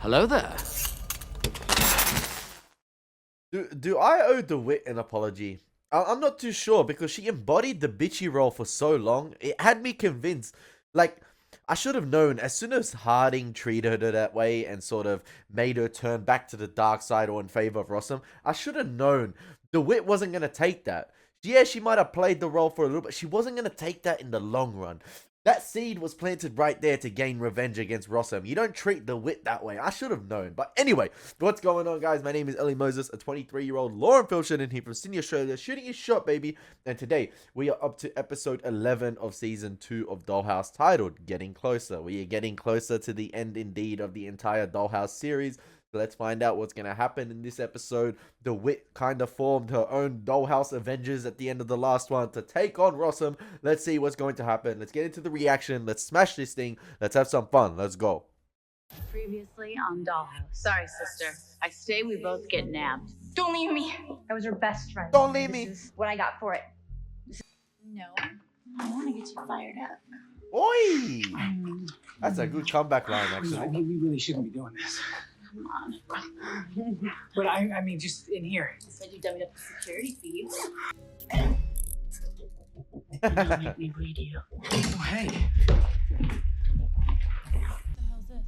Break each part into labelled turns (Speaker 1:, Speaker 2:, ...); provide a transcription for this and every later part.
Speaker 1: Hello there.
Speaker 2: Do I owe DeWitt an apology? I'm not too sure because she embodied the bitchy role for so long. It had me convinced. Like, I should have known as soon as Harding treated her that way and sort of made her turn back to the dark side or in favor of Rossum. I should have known DeWitt wasn't going to take that. Yeah, she might have played the role for a little bit. She wasn't going to take that in the long run. That seed was planted right there to gain revenge against Rossum. You don't treat DeWitt that way. I should have known. But anyway, what's going on, guys? My name is Elie Moses, a 23-year-old law enforcement here from Sydney, Australia, shooting his shot, baby. And today, we are up to episode 11 of season 2 of Dollhouse, titled Getting Closer. We are getting closer to the end, indeed, of the entire Dollhouse series. So let's find out what's going to happen in this episode. DeWitt kind of formed her own Dollhouse Avengers at the end of the last one to take on Rossum. Let's see what's going to happen. Let's get into the reaction. Let's smash this thing. Let's have some fun. Let's go.
Speaker 3: Previously on Dollhouse. Sorry, sister. I say we both get nabbed.
Speaker 4: Don't leave me. I was her best friend.
Speaker 2: Don't leave me.
Speaker 4: This is what I got for it.
Speaker 3: No. I want to get you fired up.
Speaker 2: Oi! That's a good comeback line, actually.
Speaker 5: We really shouldn't be doing this.
Speaker 3: Come on.
Speaker 5: But I mean, just in here.
Speaker 3: I said you dummied up the security feeds.
Speaker 5: Let me read you. Oh, hey.
Speaker 3: What the hell's this?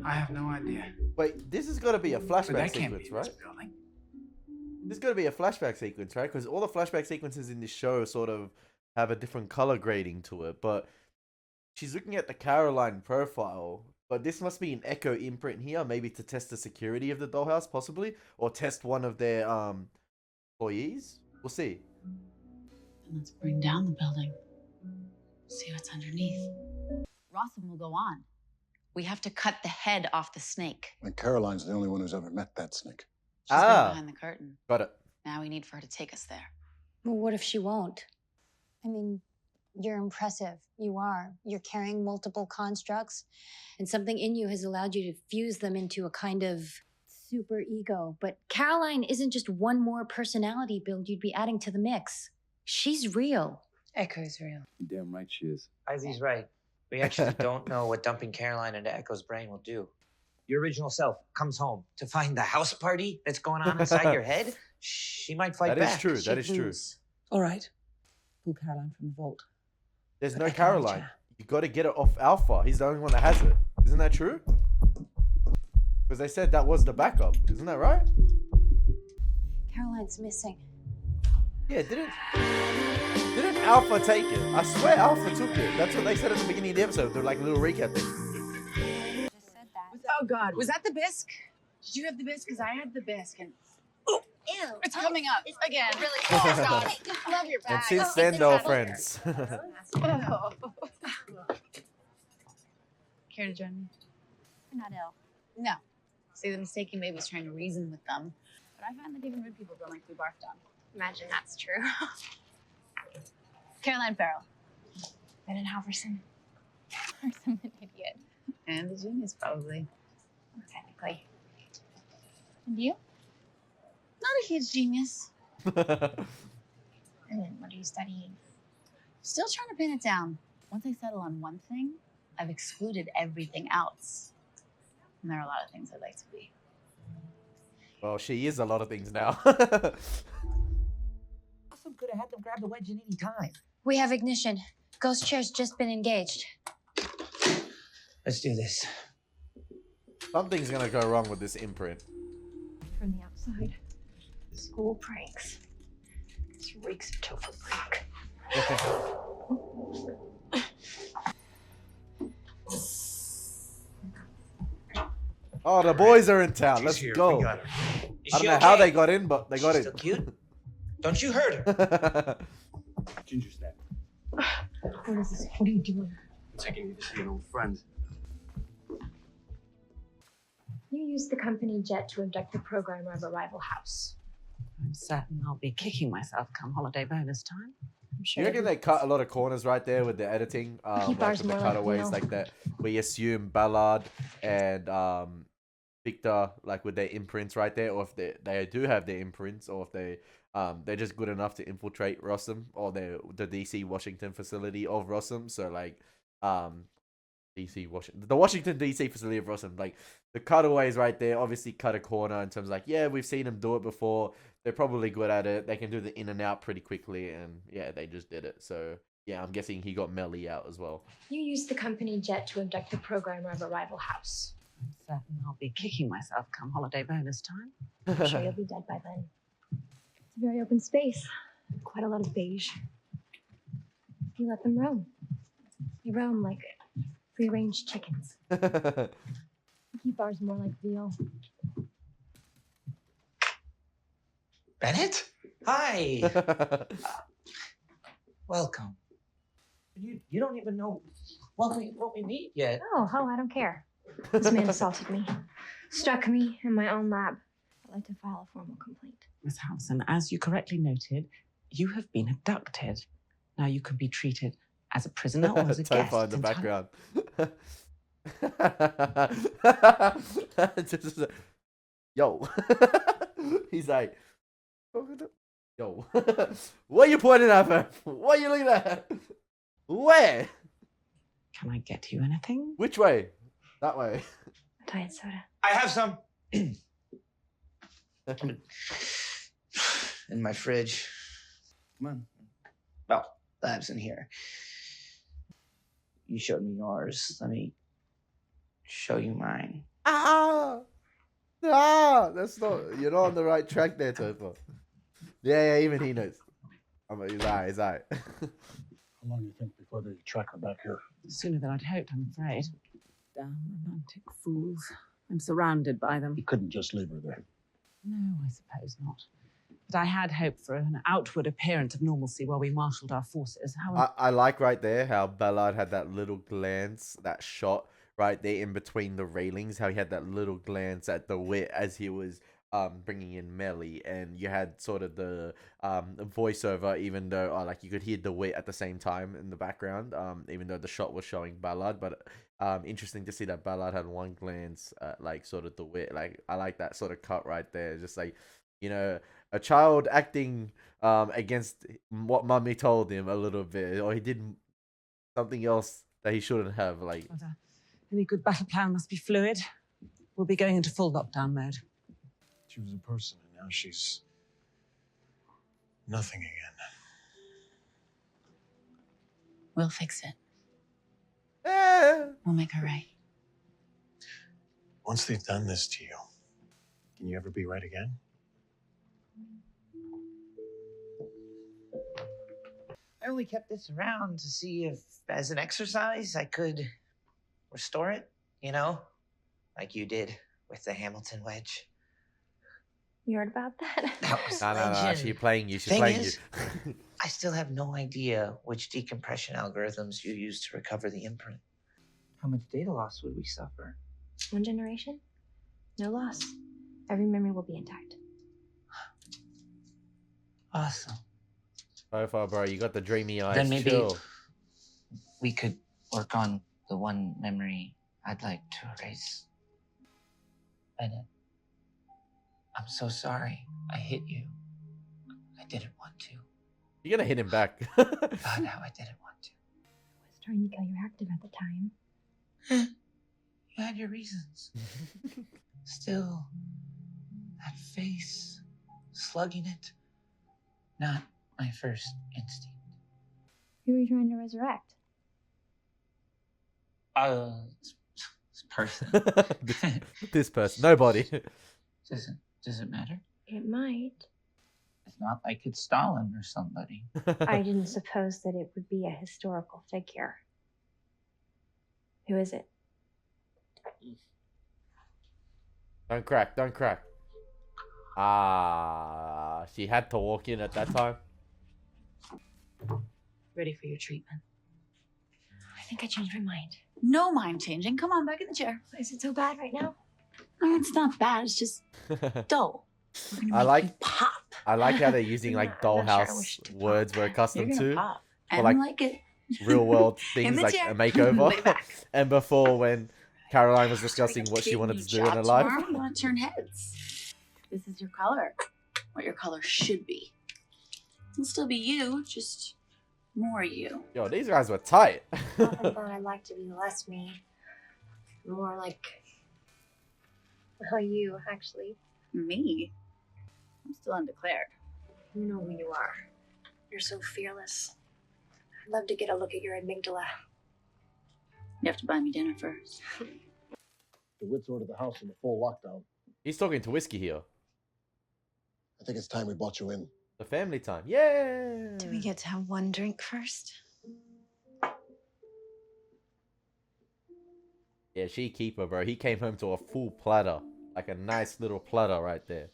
Speaker 5: I have no idea.
Speaker 2: Wait, this is got to be a
Speaker 5: But
Speaker 2: flashback
Speaker 5: that can't be
Speaker 2: sequence,
Speaker 5: in
Speaker 2: right?
Speaker 5: this building.
Speaker 2: This is going to be a flashback sequence, right? Because all the flashback sequences in this show sort of have a different color grading to it. But she's looking at the Caroline profile. But this must be an Echo imprint here, maybe to test the security of the Dollhouse, possibly. Or test one of their employees. We'll see.
Speaker 3: And let's bring down the building. See what's underneath. Rossum will go on. We have to cut the head off the snake.
Speaker 6: And Caroline's the only one who's ever met that snake.
Speaker 3: She's been behind the curtain.
Speaker 2: Got it.
Speaker 3: Now we need for her to take us there.
Speaker 4: Well, what if she won't? I mean, you're impressive. You are. You're carrying multiple constructs, and something in you has allowed you to fuse them into a kind of super ego. But Caroline isn't just one more personality build you'd be adding to the mix. She's real.
Speaker 7: Echo's real.
Speaker 8: Damn right she is.
Speaker 7: Izzy's right. We actually don't know what dumping Caroline into Echo's brain will do. Your original self comes home to find the house party that's going on inside your head. She might fight
Speaker 2: That
Speaker 7: back.
Speaker 2: is true.
Speaker 7: She'd
Speaker 2: That is true.
Speaker 7: lose.
Speaker 9: All right. Pull Caroline from the vault.
Speaker 2: There's
Speaker 9: But
Speaker 2: no
Speaker 9: I can't
Speaker 2: Caroline.
Speaker 9: reach her.
Speaker 2: You got to get it off Alpha. He's the only one that has it. Isn't that true? Because they said that was the backup. Isn't that right?
Speaker 4: Caroline's missing.
Speaker 2: Yeah, didn't Alpha take it? I swear Alpha took it. That's what they said at the beginning of the episode. They're like a little recap thing.
Speaker 4: Just said that.
Speaker 3: Oh, God. Was that the bisque? Did you have the bisque? Because I had the bisque. And
Speaker 4: Ew.
Speaker 3: it's coming up again.
Speaker 4: Really?
Speaker 3: Oh, God. I love your bag.
Speaker 2: And since then, they're all friends.
Speaker 3: Oh. Care to join me?
Speaker 4: You're not ill.
Speaker 3: No. See, the mistake you made was trying to reason with them. But I find that even rude people don't like to be barked on.
Speaker 4: Imagine that's true.
Speaker 3: Caroline Farrell.
Speaker 4: Ben and Halverson. I'm an idiot.
Speaker 3: And the genius, probably.
Speaker 4: Technically. And you?
Speaker 3: Not a huge genius.
Speaker 4: And what are you studying?
Speaker 3: Still trying to pin it down. Once I settle on one thing, I've excluded everything else. And there are a lot of things I'd like to be.
Speaker 2: Well, she is a lot of things now.
Speaker 7: Awesome could have had them grab the wedge at any time.
Speaker 4: We have ignition. Ghost chair's just been engaged.
Speaker 7: Let's do this.
Speaker 2: Something's gonna go wrong with this imprint.
Speaker 4: From the outside. School pranks. This reeks of tofu prank.
Speaker 2: Oh, the boys are in town. Let's
Speaker 7: She's here.
Speaker 2: go.
Speaker 7: We got her. Is
Speaker 2: I
Speaker 7: she
Speaker 2: don't know how
Speaker 7: okay?
Speaker 2: they got in, but they got
Speaker 7: She's
Speaker 2: in.
Speaker 7: still cute? Don't you hurt her.
Speaker 8: Ginger snap.
Speaker 4: What is this? What are you doing?
Speaker 8: Taking you to see an old friend.
Speaker 4: You used the company jet to abduct the programmer of a rival house.
Speaker 9: I'm certain I'll be kicking myself come holiday bonus time.
Speaker 4: I'm sure.
Speaker 2: You reckon they cut a lot of corners right there with the editing?
Speaker 4: Keep
Speaker 2: Like
Speaker 4: ours
Speaker 2: with the
Speaker 4: more like
Speaker 2: cutaways
Speaker 4: real.
Speaker 2: like that. We assume Ballard and Victor, like with their imprints right there, or if they do have their imprints, or if they're just good enough to infiltrate Rossum or the DC Washington facility of Rossum. So like the Washington DC facility of Rossum. Like the cutaways right there, obviously cut a corner in terms of like, yeah, we've seen them do it before. They're probably good at it. They can do the in and out pretty quickly, and yeah, they just did it. So yeah, I'm guessing he got Melly out as well.
Speaker 1: You used the company jet to abduct the programmer of a rival house.
Speaker 9: I'm certain I'll be kicking myself come holiday bonus time.
Speaker 1: I'm sure you'll be dead by then. It's a very open space. Quite a lot of beige. You let them roam. They roam like free-range chickens. We keep ours more like veal.
Speaker 7: Bennett? Hi. Welcome. You don't even know what we need yet.
Speaker 1: Oh, I don't care. This man assaulted me. Struck me in my own lab. I'd like to file a formal complaint.
Speaker 9: Miss Howson, as you correctly noted, you have been abducted. Now you can be treated as a prisoner or as a guest.
Speaker 2: In the background. Yo. He's like, yo. What are you pointing at, man? What are you looking at? Where?
Speaker 9: Can I get you anything?
Speaker 2: Which way? That way.
Speaker 1: A diet soda.
Speaker 7: I have some. In my fridge. Come on. Well, lab's in here. You showed me yours. Let me show you mine.
Speaker 2: That's not. You're not on the right track there, Topher. Yeah, even he knows. He's alright.
Speaker 6: How long do you think before they track her back here?
Speaker 9: Sooner than I'd hoped, I'm afraid. Damn romantic fools. I'm surrounded by them.
Speaker 6: You couldn't just leave her there.
Speaker 9: No, I suppose not. But I had hoped for an outward appearance of normalcy while we marshaled our forces.
Speaker 2: I like right there how Ballard had that little glance, that shot right there in between the railings, how he had that little glance at the wit as he was bringing in Melly, and you had sort of the voiceover, even though like you could hear the wit at the same time in the background, even though the shot was showing Ballard. But interesting to see that Ballard had one glance at like sort of the wit. Like I like that sort of cut right there, just like, you know, a child acting against what mummy told him a little bit, or he did something else that he shouldn't have. Like
Speaker 9: any good battle plan must be fluid. We'll be going into full lockdown mode.
Speaker 6: She was a person, and now she's nothing again.
Speaker 3: We'll fix it.
Speaker 2: Eh.
Speaker 3: We'll make her right.
Speaker 6: Once they've done this to you, can you ever be right again?
Speaker 7: I only kept this around to see if, as an exercise, I could restore it, you know? Like you did with the Hamilton wedge.
Speaker 1: You heard about that?
Speaker 7: That was
Speaker 2: No,
Speaker 7: legend.
Speaker 2: she's playing you. She's
Speaker 7: Thing
Speaker 2: playing
Speaker 7: is,
Speaker 2: you.
Speaker 7: I still have no idea which decompression algorithms you use to recover the imprint. How much data loss would we suffer?
Speaker 1: 1 generation? No loss. Every memory will be intact.
Speaker 7: Awesome.
Speaker 2: Profile, bro, you got the dreamy eyes.
Speaker 7: Then maybe
Speaker 2: Chill.
Speaker 7: we could work on the one memory I'd like to erase. Bennett, I'm so sorry I hit you. I didn't want to.
Speaker 2: You're gonna hit him back.
Speaker 7: God, how I didn't want to.
Speaker 1: I was trying to kill your active at the time.
Speaker 7: You had your reasons. Still, that face, slugging it, not my first instinct.
Speaker 1: Who are you trying to resurrect?
Speaker 7: This person.
Speaker 2: this person. Nobody.
Speaker 7: Does it matter?
Speaker 1: It might.
Speaker 7: It's not like it's Stalin or somebody.
Speaker 1: I didn't suppose that it would be a historical figure. Who is it?
Speaker 2: Don't crack. She had to walk in at that time.
Speaker 3: Ready for your treatment.
Speaker 1: I think I changed my mind.
Speaker 3: No mind changing. Come on, back in the chair.
Speaker 1: Is it so bad right now?
Speaker 3: No, it's not bad. It's just dull. We're gonna
Speaker 2: I
Speaker 3: make
Speaker 2: like-
Speaker 3: you pop.
Speaker 2: I like how they're using like
Speaker 1: I'm not sure I wish
Speaker 2: Dollhouse
Speaker 1: to
Speaker 2: words we're
Speaker 3: You're
Speaker 2: accustomed
Speaker 3: gonna
Speaker 2: to.
Speaker 3: pop.
Speaker 2: Or
Speaker 3: And
Speaker 2: like-
Speaker 3: like it.
Speaker 2: Real world
Speaker 3: In
Speaker 2: things
Speaker 3: the
Speaker 2: like
Speaker 3: chair.
Speaker 2: a makeover.
Speaker 3: Lay back.
Speaker 2: And before, when Caroline was discussing what she wanted to do in her life.
Speaker 3: You want to turn heads. This is your color. What your color should be. It'll still be you, just More you.
Speaker 2: Yo, these guys were tight.
Speaker 1: Often thought I'd like to be less me. More like how you, actually.
Speaker 3: Me? I'm still undeclared.
Speaker 1: You know who you are. You're so fearless. I'd love to get a look at your amygdala.
Speaker 3: You have to buy me dinner first.
Speaker 6: The Wits ordered the house in a full lockdown.
Speaker 2: He's talking to Whiskey here.
Speaker 6: I think it's time we brought you in.
Speaker 2: The family time. Yeah.
Speaker 4: Do we get to have one drink first?
Speaker 2: Yeah, she keeper, bro. He came home to a full platter. Like a nice little platter right there.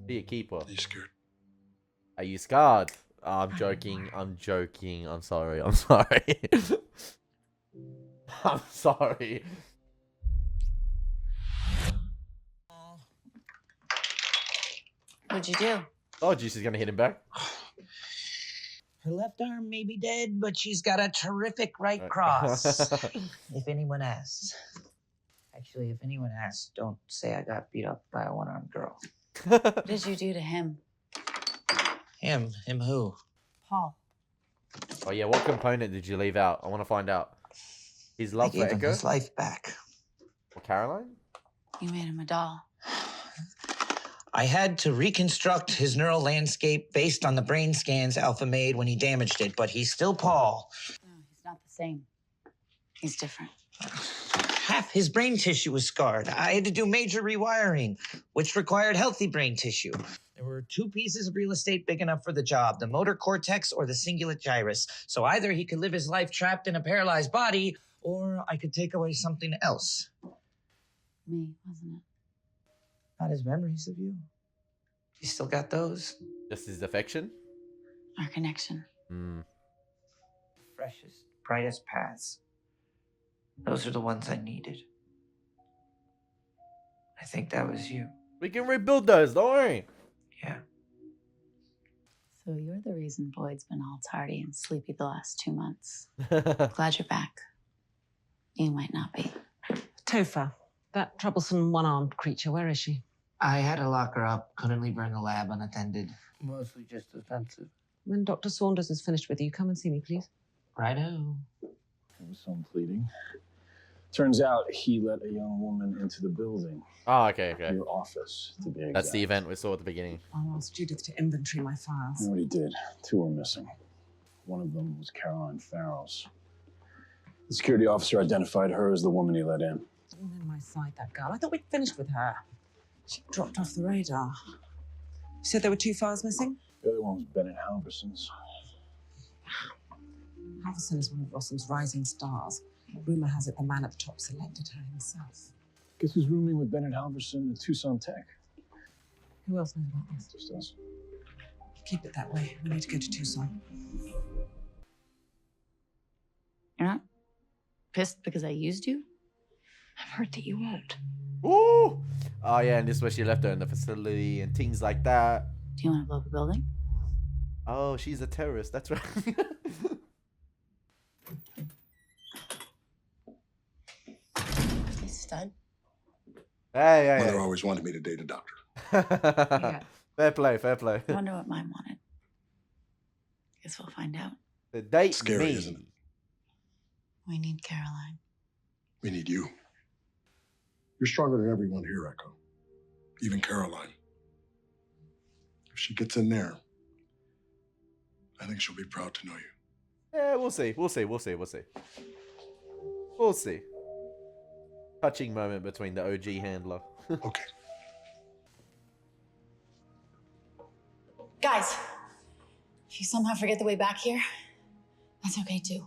Speaker 2: Be a keeper.
Speaker 6: Are you scared?
Speaker 2: Are you scarred? Oh, I'm joking. I'm joking. I'm sorry. I'm sorry. I'm sorry.
Speaker 3: What'd you do?
Speaker 2: Oh, geez, she's gonna hit him back.
Speaker 7: Her left arm may be dead, but she's got a terrific right cross. If anyone asks. Actually, if anyone asks, don't say I got beat up by a one-armed girl.
Speaker 3: What did you do to him?
Speaker 7: Him who?
Speaker 3: Paul.
Speaker 2: Oh yeah, what component did you leave out? I want to find out. His love
Speaker 7: I
Speaker 2: for
Speaker 7: gave him
Speaker 2: Echo
Speaker 7: his life back.
Speaker 2: or Caroline?
Speaker 3: You made him a doll.
Speaker 7: I had to reconstruct his neural landscape based on the brain scans Alpha made when he damaged it, but he's still Paul.
Speaker 3: No, he's not the same. He's different.
Speaker 7: Half his brain tissue was scarred. I had to do major rewiring, which required healthy brain tissue. There were 2 pieces of real estate big enough for the job, the motor cortex or the cingulate gyrus. So either he could live his life trapped in a paralyzed body, or I could take away something else.
Speaker 3: Me, wasn't it?
Speaker 7: Not his memories of you. You still got those?
Speaker 2: Just his affection?
Speaker 3: Our connection.
Speaker 7: Freshest, brightest paths. Those are the ones I needed. I think that was you.
Speaker 2: We can rebuild those, don't worry.
Speaker 7: Yeah.
Speaker 3: So you're the reason Boyd's been all tardy and sleepy the last 2 months. Glad you're back. You might not be.
Speaker 9: Topher, that troublesome one-armed creature, where is she?
Speaker 7: I had to lock her up. Couldn't leave her in the lab unattended. Mostly just defensive.
Speaker 9: When Dr. Saunders is finished with you, come and see me, please.
Speaker 7: Righto.
Speaker 6: There was some pleading. Turns out he let a young woman into the building.
Speaker 2: Oh, okay, okay.
Speaker 6: Your office, to be exact.
Speaker 2: That's the event we saw at the beginning.
Speaker 9: I'll ask Judith to inventory my files.
Speaker 6: You know what he did? 2 were missing. One of them was Caroline Farrow's. The security officer identified her as the woman he let in.
Speaker 9: All in my sight, that girl. I thought we'd finished with her. She dropped off the radar. You said there were 2 files missing?
Speaker 6: The other one was Bennett Halverson's.
Speaker 9: Halverson is one of Rossum's rising stars. Rumor has it the man at the top selected her himself.
Speaker 6: Guess who's rooming with Bennett Halverson at Tucson Tech?
Speaker 9: Who else knows about this?
Speaker 6: Just us.
Speaker 9: Keep it that way. We need to go to Tucson.
Speaker 3: You're not pissed because I used you? I've heard that you won't.
Speaker 2: Woo! Oh yeah, and this is where she left her in the facility and things like that.
Speaker 3: Do you want to blow up a building?
Speaker 2: Oh, she's a terrorist. That's right.
Speaker 3: You stud.
Speaker 2: Hey,
Speaker 10: Mother always wanted me to date a doctor.
Speaker 2: hey. Fair play, fair play.
Speaker 3: I wonder what mine wanted. Guess we'll find out.
Speaker 2: The date
Speaker 10: Scary,
Speaker 2: me.
Speaker 10: isn't it?
Speaker 3: We need Caroline.
Speaker 10: We need you. You're stronger than everyone here, Echo. Even Caroline. If she gets in there, I think she'll be proud to know you.
Speaker 2: Yeah, we'll see. We'll see. We'll see. We'll see. We'll see. Touching moment between the OG handler.
Speaker 10: Okay.
Speaker 3: Guys, if you somehow forget the way back here, that's okay too.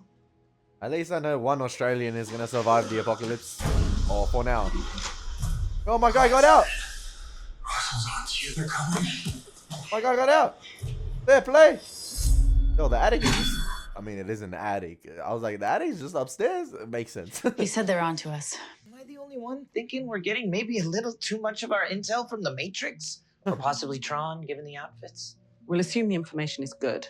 Speaker 2: At least I know one Australian is gonna survive the apocalypse. Or for now. Oh, my guy got out!
Speaker 10: Russell's on to you. They're coming.
Speaker 2: My guy got out! Fair play! Yo, the attic is just... I mean, it isn't the attic. I was like, the attic is just upstairs? It makes sense.
Speaker 3: He said they're on to us.
Speaker 7: Am I the only one thinking we're getting maybe a little too much of our intel from the Matrix? Or possibly Tron, given the outfits?
Speaker 9: We'll assume the information is good.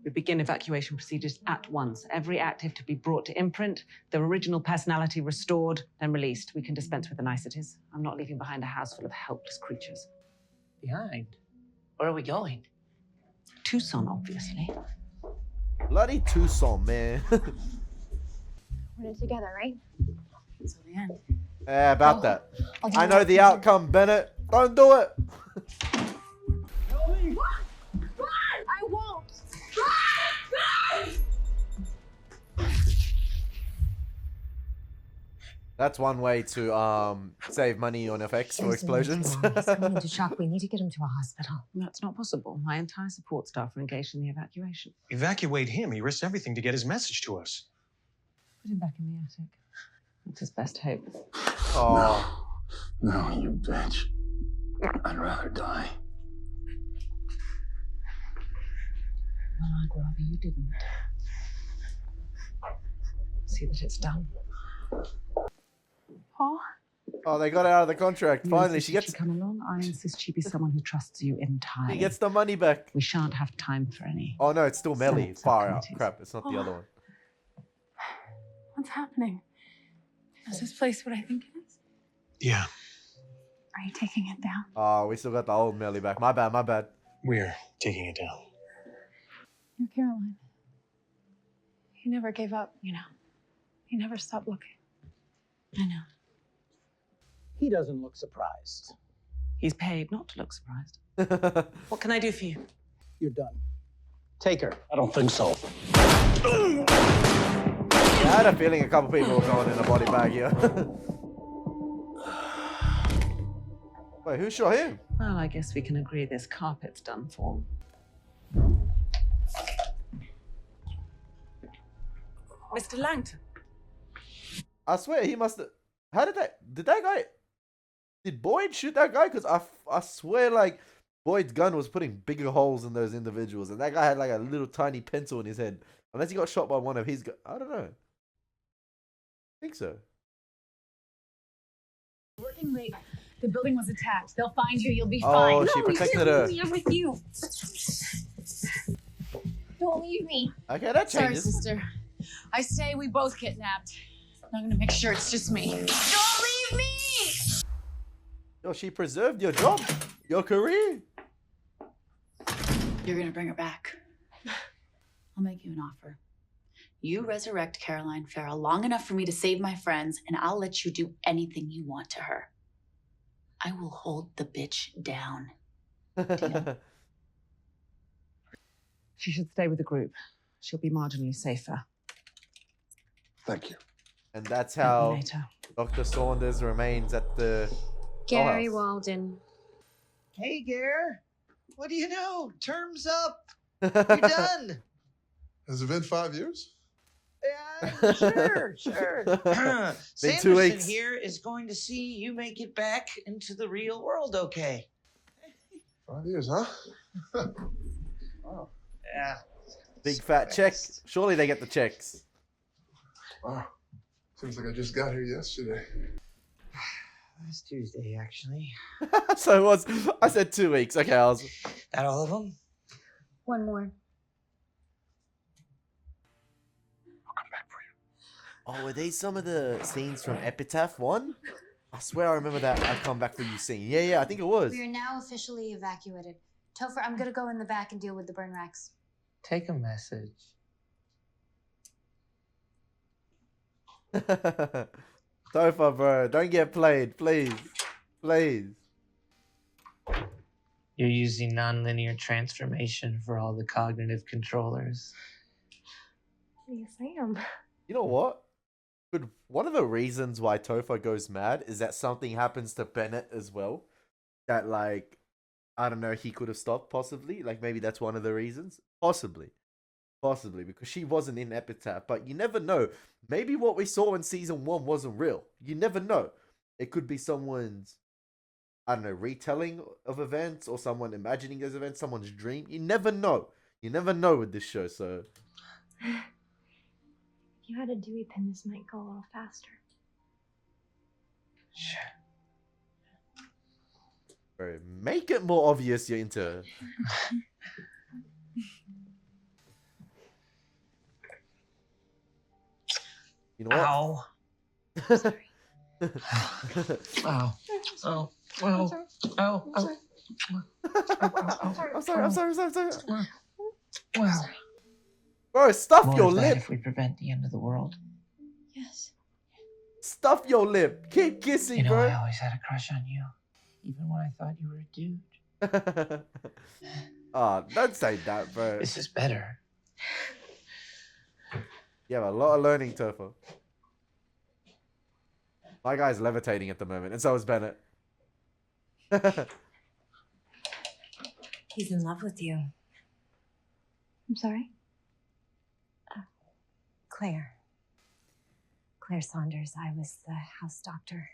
Speaker 9: We begin evacuation procedures at once. Every active to be brought to imprint, their original personality restored, then released. We can dispense with the niceties. I'm not leaving behind a house full of helpless creatures.
Speaker 7: Behind? Where are we going?
Speaker 9: Tucson, obviously.
Speaker 2: Bloody Tucson, man.
Speaker 1: We're in it together, right?
Speaker 3: Until the end.
Speaker 2: Yeah, about that.
Speaker 1: I'll do
Speaker 2: I know
Speaker 1: what
Speaker 2: the
Speaker 1: I can.
Speaker 2: outcome, Bennett. Don't do it.
Speaker 1: I won't.
Speaker 2: That's one way to save money on FX for explosions.
Speaker 4: He's going into shock. We need to get him to a hospital.
Speaker 9: That's not possible. My entire support staff are engaged in the evacuation.
Speaker 11: Evacuate him. He risks everything to get his message to us.
Speaker 9: Put him back in the attic. That's his best hope.
Speaker 2: Oh.
Speaker 6: No, you bitch. I'd rather die.
Speaker 9: Well, I'd rather you didn't. See that it's done. Paul?
Speaker 2: Oh, they got out of the contract.
Speaker 9: You
Speaker 2: Finally,
Speaker 9: insist
Speaker 2: she
Speaker 9: that
Speaker 2: gets
Speaker 9: come along. I insist she be someone who trusts you entirely.
Speaker 2: she gets the money back.
Speaker 9: We shan't have time for any.
Speaker 2: Oh no, it's still Melly.
Speaker 9: Senate
Speaker 2: Far out.
Speaker 9: subcommittees.
Speaker 2: Crap, it's not the other one.
Speaker 3: What's happening? Is this place what I think it is?
Speaker 11: Yeah,
Speaker 3: Are you taking it down?
Speaker 2: Oh, we still got the old Melly back. My bad, my bad.
Speaker 11: we're taking it down.
Speaker 3: You're Caroline. You never gave up, you know. You never stopped looking.
Speaker 9: I know.
Speaker 5: He doesn't look surprised.
Speaker 9: He's paid not to look surprised. What can I do for you?
Speaker 5: You're done. Take her.
Speaker 6: I don't think so.
Speaker 2: I had a feeling a couple people were going in a body bag here. Wait, who shot him?
Speaker 9: Well, I guess we can agree this carpet's done for. Mr. Langton.
Speaker 2: I swear he must have. How did that guy? Did Boyd shoot that guy? Because I swear like Boyd's gun was putting bigger holes in those individuals, and that guy had like a little tiny pencil in his head. Unless he got shot by one of his. I don't know. I think so.
Speaker 3: Working late. The building was attacked. They'll find you. You'll be
Speaker 2: Oh,
Speaker 3: fine.
Speaker 2: she protected her.
Speaker 1: I'm with you. Don't leave me.
Speaker 2: Okay, that
Speaker 3: Sorry,
Speaker 2: changes.
Speaker 3: sister. I say we both get nabbed. I'm gonna make sure it's just me. Don't leave me!
Speaker 2: Yo, she preserved your job, your career.
Speaker 3: You're gonna bring her back. I'll make you an offer. You resurrect Caroline Farrell long enough for me to save my friends, and I'll let you do anything you want to her. I will hold the bitch down.
Speaker 9: She should stay with the group. She'll be marginally safer.
Speaker 10: Thank you.
Speaker 2: And that's how
Speaker 9: Later.
Speaker 2: Dr. Saunders remains at the
Speaker 4: Gary
Speaker 2: Dollhouse.
Speaker 4: Walden.
Speaker 12: Hey, Gare. What do you know? Term's up. You're done.
Speaker 10: Has it been 5 years?
Speaker 12: Yeah, sure.
Speaker 2: Been 2
Speaker 12: Sanderson
Speaker 2: weeks.
Speaker 12: here is going to see you make it back into the real world, okay?
Speaker 10: 5 years, huh? Wow.
Speaker 12: Yeah.
Speaker 2: Big fat check. Surely they get the checks.
Speaker 10: Wow. Seems like I just got here yesterday.
Speaker 12: Last Tuesday, actually.
Speaker 2: So it was. I said 2 weeks. Okay, I was.
Speaker 12: That all of them?
Speaker 4: One more.
Speaker 10: I'll come back for you.
Speaker 2: Oh, were these some of the scenes from Epitaph 1? I swear I remember that I come back for you scene. Yeah, I think it was.
Speaker 4: We are now officially evacuated. Topher, I'm gonna go in the back and deal with the burn racks.
Speaker 7: Take a message.
Speaker 2: Topher, bro, don't get played, please. Please.
Speaker 7: You're using nonlinear transformation for all the cognitive controllers.
Speaker 1: Yes, I am.
Speaker 2: You know what? Could one of the reasons why Topher goes mad is that something happens to Bennett as well? That, like, I don't know, he could have stopped, possibly. Like, maybe that's one of the reasons. Possibly. Possibly, because she wasn't in Epitaph. But you never know. Maybe what we saw in season 1 wasn't real. You never know. It could be someone's, I don't know, retelling of events, or someone imagining those events, someone's dream. You never know. You never know with this show, so...
Speaker 1: If you had a Dewey pin, this might go a little faster.
Speaker 7: Sure.
Speaker 2: Bro, make it more obvious you're into her. You know what?
Speaker 12: Ow.
Speaker 1: Sorry.
Speaker 12: Ow. Oh. Oh. Oh. Oh.
Speaker 2: I'm sorry.
Speaker 12: Wow.
Speaker 2: Bro, stuff
Speaker 7: More
Speaker 2: your
Speaker 7: of that
Speaker 2: lip.
Speaker 7: if we prevent the end of the world.
Speaker 4: Yes.
Speaker 2: Stuff your lip. Keep kissing,
Speaker 7: You know,
Speaker 2: bro.
Speaker 7: I always had a crush on you, even when I thought you were a dude.
Speaker 2: Oh, don't say that, bro.
Speaker 7: This is better.
Speaker 2: You have a lot of learning, Topher. My guy's levitating at the moment, and so is Bennett.
Speaker 1: He's in love with you. I'm sorry? Claire. Claire Saunders. I was the house doctor.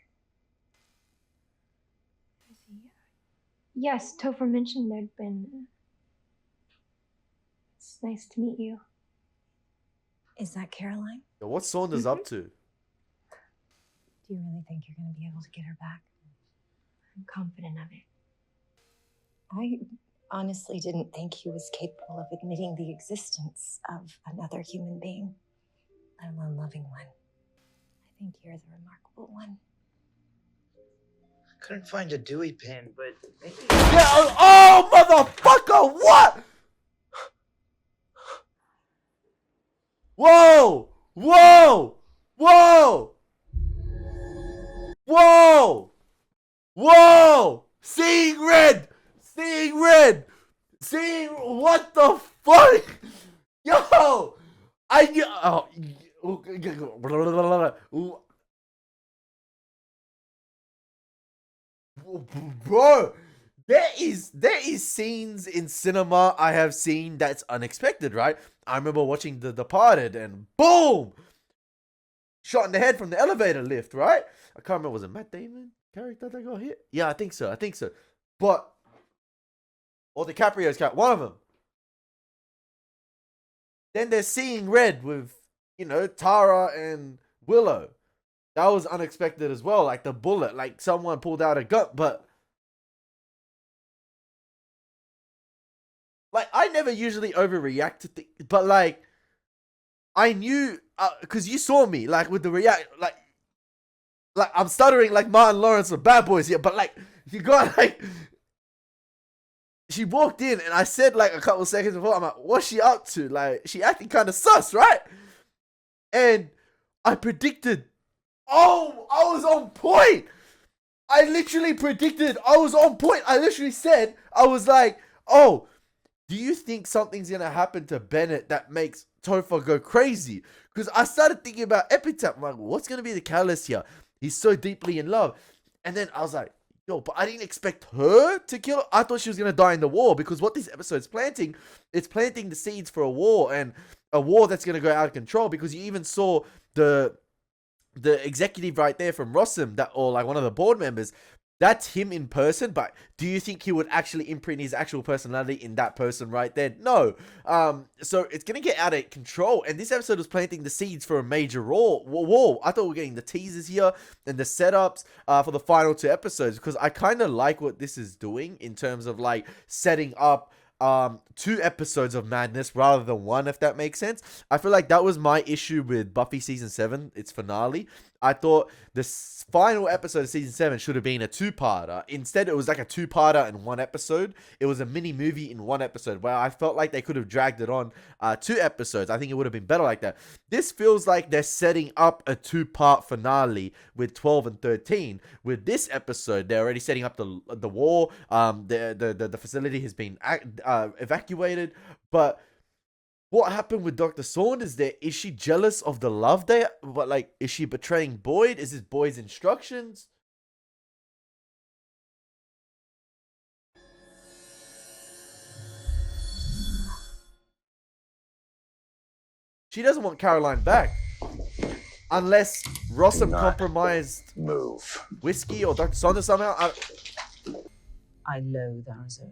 Speaker 1: Yes, Topher mentioned there'd been... It's nice to meet you. Is that Caroline?
Speaker 2: Yo, what's Saunders up to?
Speaker 1: Do you really think you're going to be able to get her back? I'm confident of it.
Speaker 13: I honestly didn't think he was capable of admitting the existence of another human being, let alone loving one. I think you're the remarkable one.
Speaker 12: Couldn't find a Dewey pin, but maybe...
Speaker 2: Yeah, oh, motherfucker, what? Whoa! Whoa! Whoa! Whoa! Whoa! Seeing red! Seeing red! Seeing what the fuck? Yo! I knew. Bro, there is scenes in cinema I have seen that's unexpected, right? I remember watching The Departed and boom! Shot in the head from the elevator lift, right? I can't remember, was it Matt Damon character that got hit? Yeah, I think so. But or DiCaprio's character, one of them. Then they're Seeing Red with, you know, Tara and Willow. That was unexpected as well. Like the bullet, like someone pulled out a gun, but like I never usually overreact to things, but like I knew because you saw me like with the react, like I'm stuttering like Martin Lawrence or Bad Boys here, but like you got like she walked in and I said like a couple seconds before, I'm like, what's she up to? Like she acting kind of sus, right? And I predicted. Oh, I was on point. I literally predicted. I was on point. I literally said, I was like, oh, do you think something's going to happen to Bennett that makes Topher go crazy? Because I started thinking about Epitaph. I'm like, what's going to be the catalyst here? He's so deeply in love. And then I was like, yo, but I didn't expect her to kill her. I thought she was going to die in the war because what this episode's planting, it's planting the seeds for a war, and a war that's going to go out of control, because you even saw the executive right there from Rossum, that, or like one of the board members, that's him in person. But do you think he would actually imprint his actual personality in that person right there? No. So it's gonna get out of control, and this episode was planting the seeds for a major war. I thought we were getting the teasers here and the setups for the final 2 episodes, because I kind of like what this is doing in terms of like setting up 2 episodes of madness rather than 1, if that makes sense. I feel like that was my issue with Buffy season 7, its finale. I thought the final episode of season 7 should have been a 2-parter. Instead, it was like a 2-parter in 1 episode. It was a mini movie in 1 episode, where I felt like they could have dragged it on 2 episodes. I think it would have been better like that. This feels like they're setting up a 2-part finale with 12 and 13. With this episode, they're already setting up the war. The facility has been evacuated, but what happened with Dr. Saunders there? Is she jealous of the love there? But like, is she betraying Boyd? Is this Boyd's instructions? She doesn't want Caroline back. Unless Rossum compromised whiskey or Dr. Saunders somehow.
Speaker 9: I loathe Arizona.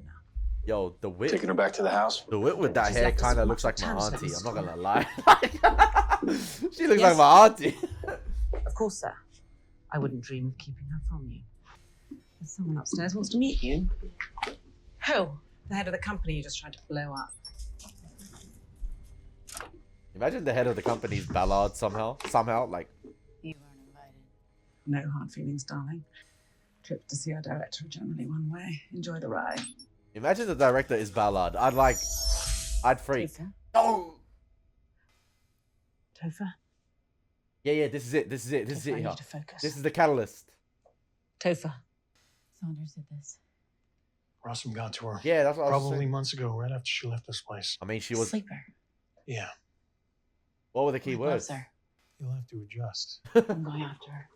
Speaker 2: Yo, the wit.
Speaker 6: Taking her back to the house?
Speaker 2: The wit with that
Speaker 9: She's
Speaker 2: hair
Speaker 9: left us
Speaker 2: kind of
Speaker 9: with
Speaker 2: looks like my
Speaker 9: much
Speaker 2: auntie.
Speaker 9: time,
Speaker 2: I'm not
Speaker 9: so
Speaker 2: gonna lie. She looks
Speaker 9: Yes.
Speaker 2: like my auntie.
Speaker 9: Of course, sir. I wouldn't dream of keeping her from you. There's someone upstairs wants to meet you. Who? The head of the company you just tried to blow up.
Speaker 2: Imagine the head of the company's Ballard somehow, like.
Speaker 9: You weren't invited. No hard feelings, darling. Trips to see our director are generally one way. Enjoy the ride.
Speaker 2: Imagine the director is Ballard. I'd freak.
Speaker 9: Lisa?
Speaker 2: No.
Speaker 9: Topher,
Speaker 2: Yeah, this is it. This is it. This is
Speaker 9: Topher, I
Speaker 2: it
Speaker 9: need
Speaker 2: here.
Speaker 9: you to focus.
Speaker 2: This is the catalyst.
Speaker 9: Topher.
Speaker 3: Saunders did this.
Speaker 11: Rossum got to her.
Speaker 2: Yeah, that's what I was
Speaker 11: Probably
Speaker 2: saying.
Speaker 11: months ago, right after she left this place.
Speaker 2: I mean, she was.
Speaker 3: Sleeper.
Speaker 11: Yeah,
Speaker 2: What were the key
Speaker 3: He
Speaker 2: words?
Speaker 3: loves her.
Speaker 11: you'll have to adjust.
Speaker 3: I'm going after her.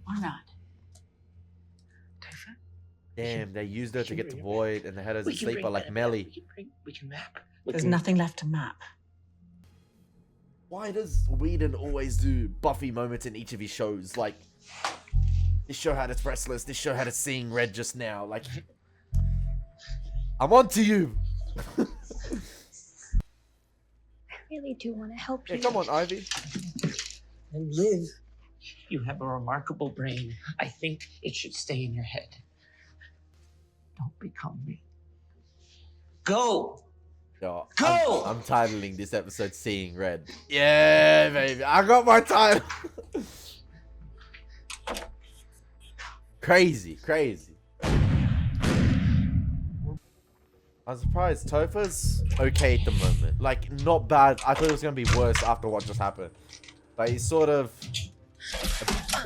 Speaker 3: Or not.
Speaker 9: Topher?
Speaker 2: Damn, they used her to
Speaker 11: can
Speaker 2: get to
Speaker 11: bring it
Speaker 2: Void, and they had her as a
Speaker 7: We can
Speaker 2: sleeper
Speaker 7: bring
Speaker 2: like
Speaker 7: that
Speaker 2: Melly.
Speaker 7: We can map.
Speaker 9: There's nothing left to map.
Speaker 2: Why does Whedon always do Buffy moments in each of his shows? Like, this show had its Restless, this show had its Seeing Red just now. Like, I'm on to you.
Speaker 1: I really do want to help you.
Speaker 2: Yeah, come on, Ivy.
Speaker 7: And live. You have a remarkable brain. I think it should stay in your head. Don't become me. Go!
Speaker 2: Yo,
Speaker 7: Go!
Speaker 2: I'm titling this episode Seeing Red. Yeah, baby. I got my title. Crazy. I'm surprised Topher's okay at the moment. Like, not bad. I thought it was going to be worse after what just happened. But he's sort of...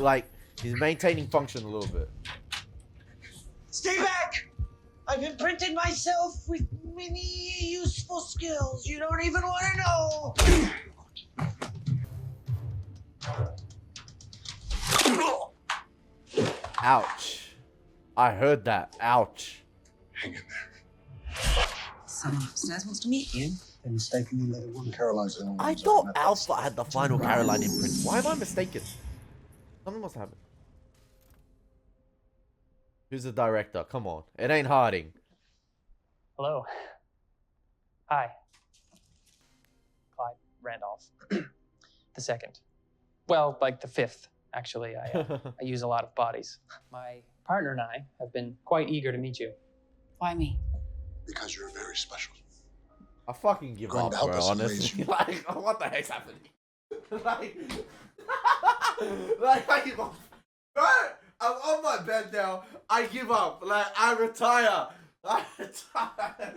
Speaker 2: like, he's maintaining function a little bit.
Speaker 12: Stay back! I've imprinted myself with many useful skills you don't even want to know.
Speaker 2: Ouch. I heard that. Ouch.
Speaker 10: Hang in there.
Speaker 9: Someone upstairs wants to meet you.
Speaker 10: They mistakenly let it one Caroline's in.
Speaker 2: I thought Alpha had the final Caroline imprint. Why am I mistaken? Something must happen. Who's the director? Come on. It ain't Harding.
Speaker 14: Hello. Hi. Clyde Randolph. The second. Well, like the fifth, actually. I use a lot of bodies. My partner and I have been quite eager to meet you.
Speaker 3: Why me?
Speaker 10: Because you're very special.
Speaker 2: I fucking give
Speaker 10: Going
Speaker 2: up,
Speaker 10: to help
Speaker 2: bro,
Speaker 10: us amaze
Speaker 2: honestly.
Speaker 10: you.
Speaker 2: Like, what the heck's happening? like, I give up. Bro, I'm on my bed now. I give up. Like, I retire. I retire.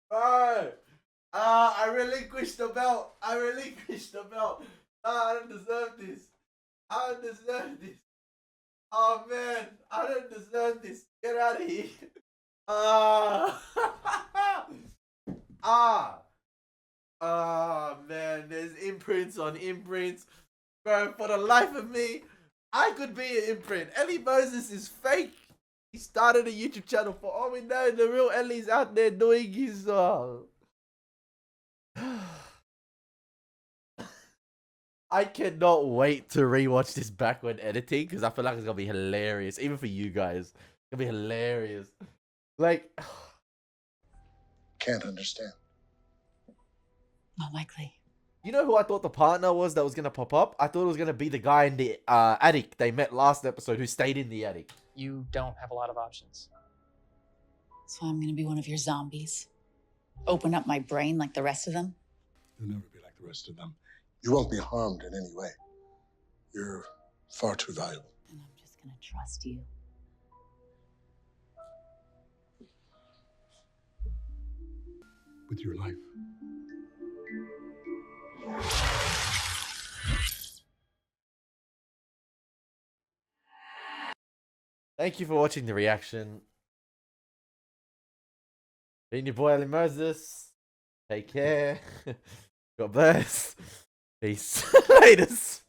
Speaker 2: Bro. I relinquished the belt. I don't deserve this. Oh, man. I don't deserve this. Get out of here. Man, there's imprints on imprints. Bro, for the life of me, I could be an imprint. Elie Moses is fake. He started a YouTube channel for all we know. The real Elie's out there doing his I cannot wait to rewatch this back when editing because I feel like it's gonna be hilarious, even for you guys. It's gonna be hilarious. Like,
Speaker 10: Can't understand.
Speaker 3: Not likely.
Speaker 2: you know who I thought the partner was that was gonna pop up? I thought it was gonna be the guy in the attic they met last episode who stayed in the attic.
Speaker 14: You don't have a lot of options.
Speaker 3: So I'm gonna be one of your zombies. Open up my brain like the rest of them.
Speaker 10: You'll never be like the rest of them. You won't be harmed in any way. You're far too valuable.
Speaker 3: And I'm just gonna trust you.
Speaker 10: With your life.
Speaker 2: Thank you for watching the reaction. Been your boy Elie Moses. Take care. God bless. Peace. Laters.